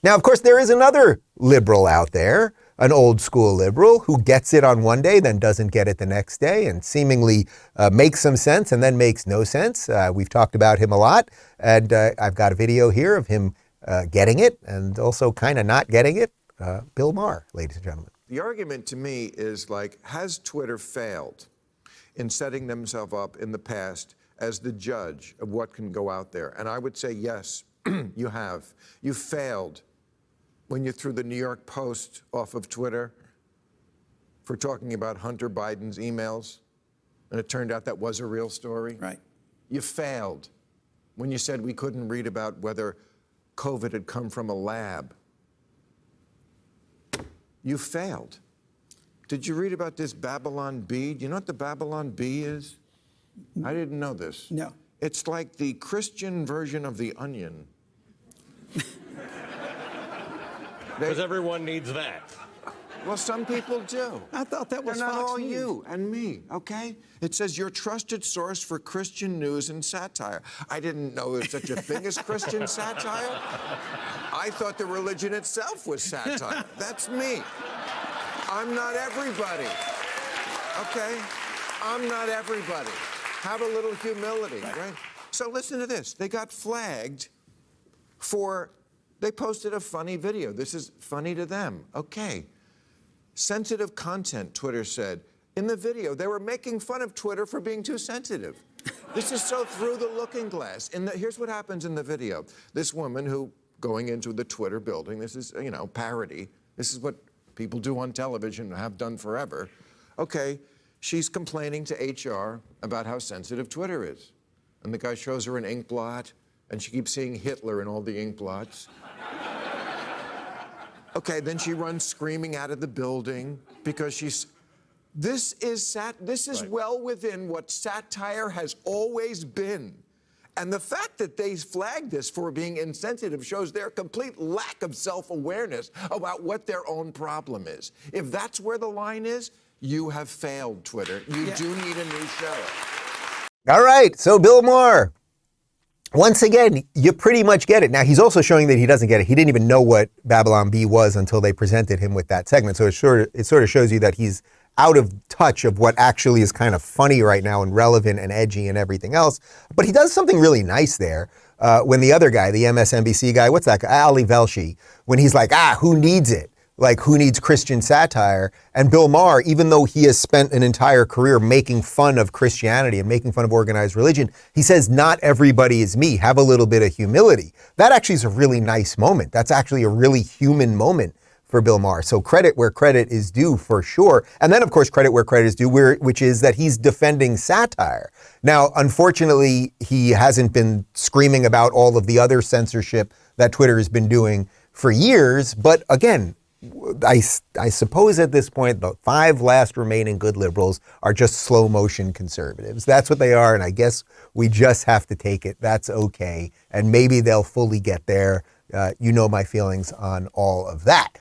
Now, of course, there is another liberal out there, an old school liberal who gets it on one day, then doesn't get it the next day, and seemingly makes some sense and then makes no sense. We've talked about him a lot, and I've got a video here of him getting it and also kind of not getting it. Bill Maher, ladies and gentlemen. The argument to me is like, has Twitter failed in setting themselves up in the past as the judge of what can go out there? And I would say yes, you have. You failed when you threw the New York Post off of Twitter for talking about Hunter Biden's emails, and it turned out that was a real story. Right. You failed when you said we couldn't read about whether COVID had come from a lab. You failed. Did you read about this Babylon Bee? Do you know what the Babylon Bee is? I didn't know this. No. It's like the Christian version of the Onion. Because everyone needs that. Well, some people do. I thought that was They're not Fox all News. you and me, okay? It says your trusted source for Christian news and satire. I didn't know there's such a thing as Christian satire. I thought the religion itself was satire. That's me. I'm not everybody, okay? I'm not everybody. Have a little humility, right? So listen to this. They got flagged for, they posted a funny video. This is funny to them. Okay. Sensitive content, Twitter said. In the video, they were making fun of Twitter for being too sensitive. This is so through the looking glass. Here's what happens in the video. This woman who, going into the Twitter building, this is, you know, parody. This is what people do on television, have done forever. Okay, she's complaining to HR about how sensitive Twitter is. And the guy shows her an ink blot, and she keeps seeing Hitler in all the ink blots. Okay, then she runs screaming out of the building because she's... This is right. Well within what satire has always been. And the fact that they flagged this for being insensitive shows their complete lack of self-awareness about what their own problem is. If that's where the line is, you have failed, Twitter. You do need a new show. All right, so Bill Maher. Once again, you pretty much get it. Now, he's also showing that he doesn't get it. He didn't even know what Babylon Bee was until they presented him with that segment. So it sort of shows you that he's out of touch of what actually is kind of funny right now and relevant and edgy and everything else. But he does something really nice there when the other guy, the MSNBC guy, what's that guy? Ali Velshi, when he's like, who needs it? Like, who needs Christian satire? And Bill Maher, even though he has spent an entire career making fun of Christianity and making fun of organized religion, he says, not everybody is me. Have a little bit of humility. That actually is a really nice moment. That's actually a really human moment for Bill Maher. So credit where credit is due for sure. And then, of course, credit where credit is due, which is that he's defending satire. Now, unfortunately, he hasn't been screaming about all of the other censorship that Twitter has been doing for years. But again, I suppose at this point, the 5 last remaining good liberals are just slow motion conservatives. That's what they are. And I guess we just have to take it. That's okay. And maybe they'll fully get there. You know my feelings on all of that.